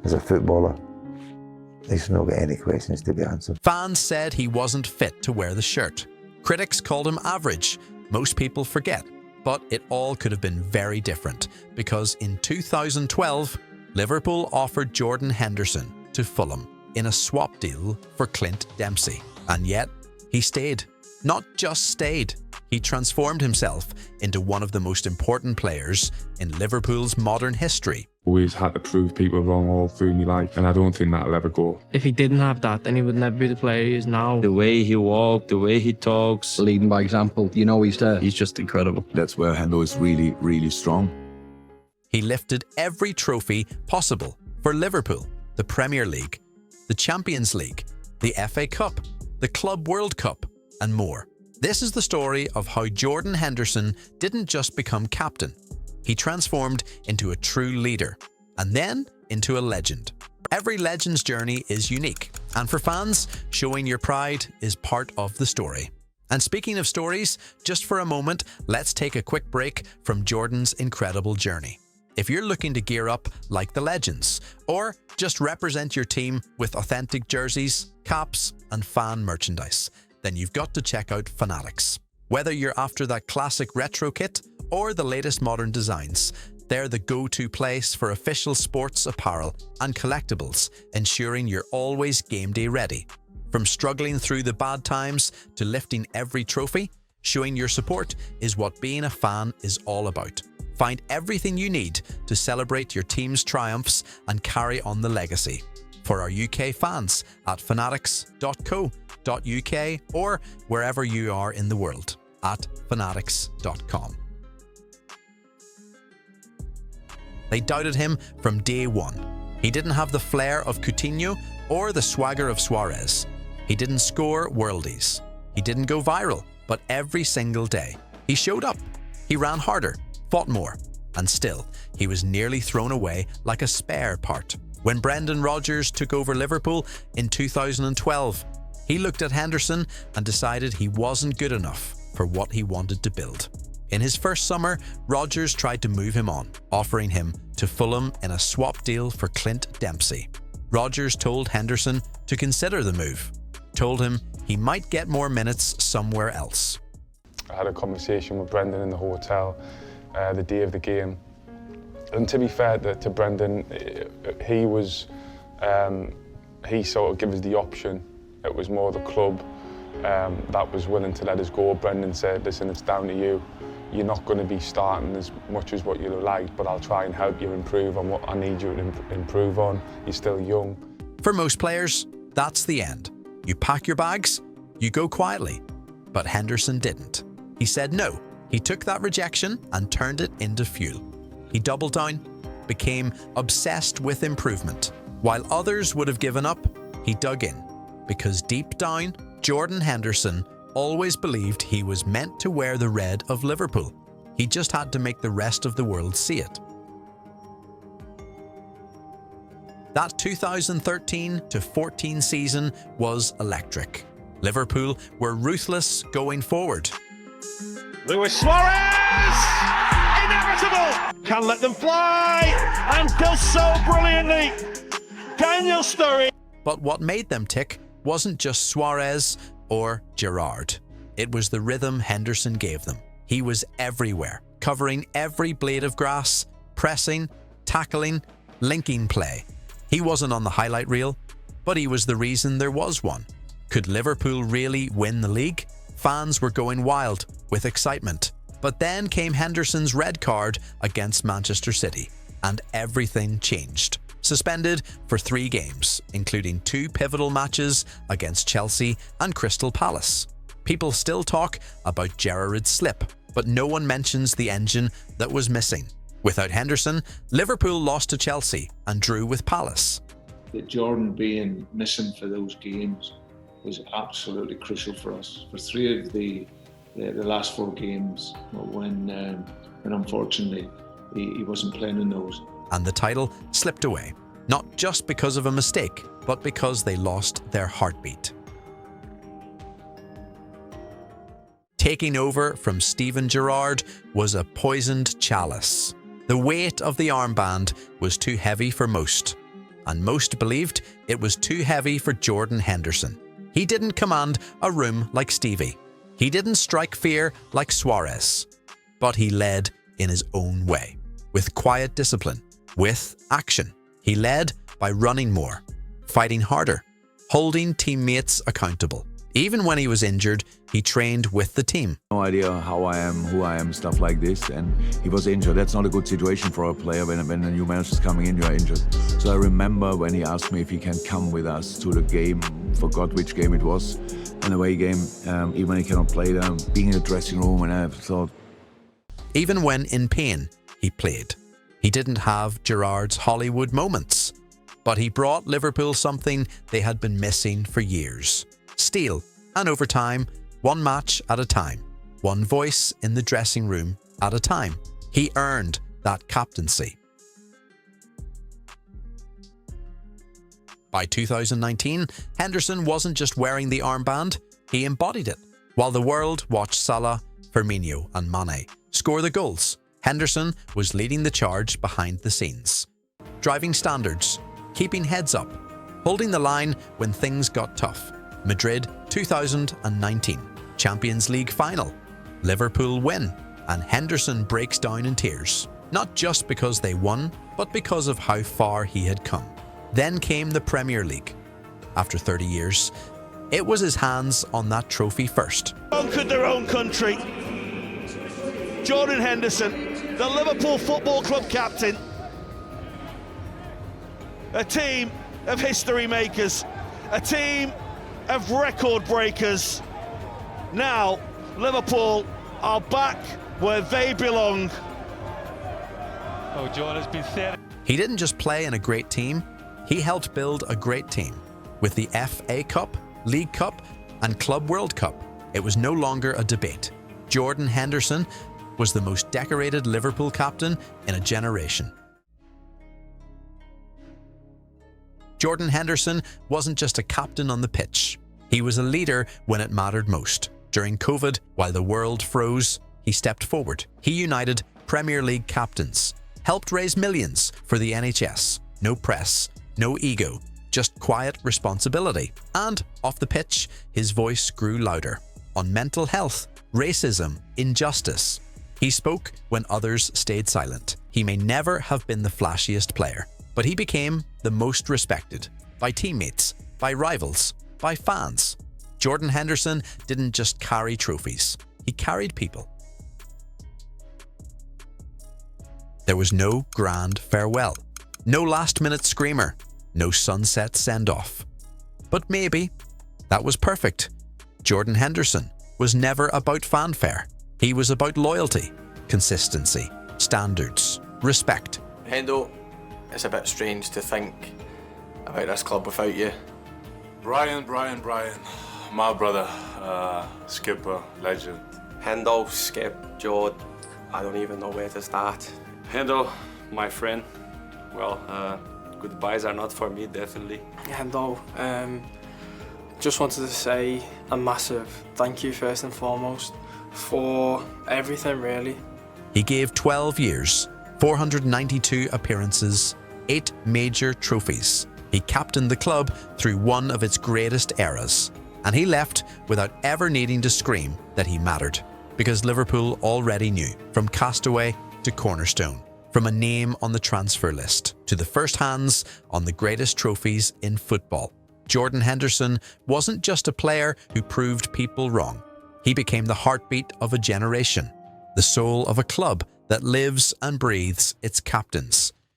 as a footballer, he's not got any questions to be answered. Fans said he wasn't fit to wear the shirt. Critics called him average. Most people forget. But it all could have been very different, because in 2012, Liverpool offered Jordan Henderson to Fulham in a swap deal for Clint Dempsey. And yet, he stayed. Not just stayed, he transformed himself into one of the most important players in Liverpool's modern history. Always had to prove people wrong all through my life, and I don't think that'll ever go. If he didn't have that, then he would never be the player he is now. The way he walks, the way he talks. Leading by example, you know he's there. He's just incredible. That's where Hendo is really, really strong. He lifted every trophy possible for Liverpool: the Premier League, the Champions League, the FA Cup, the Club World Cup, and more. This is the story of how Jordan Henderson didn't just become captain. He transformed into a true leader, and then into a legend. Every legend's journey is unique, and for fans, showing your pride is part of the story. And speaking of stories, just for a moment, let's take a quick break from Jordan's incredible journey. If you're looking to gear up like the legends, or just represent your team with authentic jerseys, caps, and fan merchandise, then you've got to check out Fanatics. Whether you're after that classic retro kit or the latest modern designs, they're the go-to place for official sports apparel and collectibles, ensuring you're always game day ready. From struggling through the bad times to lifting every trophy, showing your support is what being a fan is all about. Find everything you need to celebrate your team's triumphs and carry on the legacy. For our UK fans, at fanatics.co.uk or wherever you are in the world, at fanatics.com. They doubted him from day one. He didn't have the flair of Coutinho or the swagger of Suárez. He didn't score worldies. He didn't go viral, but every single day, he showed up. He ran harder, fought more, and still, he was nearly thrown away like a spare part. When Brendan Rodgers took over Liverpool in 2012, he looked at Henderson and decided he wasn't good enough for what he wanted to build. In his first summer, Rodgers tried to move him on, offering him to Fulham in a swap deal for Clint Dempsey. Rodgers told Henderson to consider the move, told him he might get more minutes somewhere else. I had a conversation with Brendan in the hotel the day of the game. And to be fair to Brendan, he sort of gave us the option. It was more the club that was willing to let us go. Brendan said, listen, it's down to you. You're not going to be starting as much as what you'd like, but I'll try and help you improve on what I need you to improve on. You're still young. For most players, that's the end. You pack your bags, you go quietly. But Henderson didn't. He said no. He took that rejection and turned it into fuel. He doubled down, became obsessed with improvement. While others would have given up, he dug in. Because deep down, Jordan Henderson always believed he was meant to wear the red of Liverpool. He just had to make the rest of the world see it. That 2013-14 season was electric. Liverpool were ruthless going forward. Luis Suárez! Inevitable! Can let them fly! And does so brilliantly! Daniel Sturridge! But what made them tick wasn't just Suárez or Gerrard. It was the rhythm Henderson gave them. He was everywhere, covering every blade of grass, pressing, tackling, linking play. He wasn't on the highlight reel, but he was the reason there was one. Could Liverpool really win the league? Fans were going wild with excitement. But then came Henderson's red card against Manchester City, and everything changed. Suspended for 3 games, including 2 pivotal matches against Chelsea and Crystal Palace. People still talk about Gerrard's slip, but no one mentions the engine that was missing. Without Henderson, Liverpool lost to Chelsea and drew with Palace. That Jordan being missing for those games was absolutely crucial for us. For 3 of the last 4 games, when unfortunately he wasn't playing in those. And the title slipped away, not just because of a mistake, but because they lost their heartbeat. Taking over from Steven Gerrard was a poisoned chalice. The weight of the armband was too heavy for most, and most believed it was too heavy for Jordan Henderson. He didn't command a room like Stevie. He didn't strike fear like Suárez. But he led in his own way, with quiet discipline, with action. He led by running more, fighting harder, holding teammates accountable. Even when he was injured, he trained with the team. No idea how I am, who I am, stuff like this. And he was injured. That's not a good situation for a player when a new manager is coming in, you are injured. So I remember when he asked me if he can come with us to the game, forgot which game it was, an away game, even when he cannot play them, being in the dressing room, and I thought. Even when in pain, he played. He didn't have Gerrard's Hollywood moments, but he brought Liverpool something they had been missing for years. Steel, and over time, one match at a time, one voice in the dressing room at a time. He earned that captaincy. By 2019, Henderson wasn't just wearing the armband, he embodied it. While the world watched Salah, Firmino and Mane score the goals, Henderson was leading the charge behind the scenes. Driving standards, keeping heads up, holding the line when things got tough. Madrid 2019, Champions League final, Liverpool win, and Henderson breaks down in tears. Not just because they won, but because of how far he had come. Then came the Premier League. After 30 years, it was his hands on that trophy first. Conquered their own country. Jordan Henderson, the Liverpool Football Club captain. A team of history makers. A team of record breakers. Now, Liverpool are back where they belong. Oh, John has been said. He didn't just play in a great team, he helped build a great team. With the FA Cup, League Cup, and Club World Cup, it was no longer a debate. Jordan Henderson was the most decorated Liverpool captain in a generation. Jordan Henderson wasn't just a captain on the pitch. He was a leader when it mattered most. During COVID, while the world froze, he stepped forward. He united Premier League captains, helped raise millions for the NHS. No press, no ego, just quiet responsibility. And off the pitch, his voice grew louder. On mental health, racism, injustice. He spoke when others stayed silent. He may never have been the flashiest player, but he became the most respected by teammates, by rivals, by fans. Jordan Henderson didn't just carry trophies, he carried people. There was no grand farewell, no last-minute screamer, no sunset send-off. But maybe that was perfect. Jordan Henderson was never about fanfare. He was about loyalty, consistency, standards, respect. Hendo, it's a bit strange to think about this club without you. Brian, my brother, skipper, legend. Hendo, Skip, Jord, I don't even know where to start. Hendo, my friend. Well, goodbyes are not for me, definitely. Hendo, just wanted to say a massive thank you first and foremost for everything, really. He gave 12 years, 492 appearances, 8 major trophies. He captained the club through one of its greatest eras, and he left without ever needing to scream that he mattered, because Liverpool already knew, from castaway to cornerstone, from a name on the transfer list to the first hands on the greatest trophies in football. Jordan Henderson wasn't just a player who proved people wrong. He became the heartbeat of a generation, the soul of a club that lives and breathes its captains.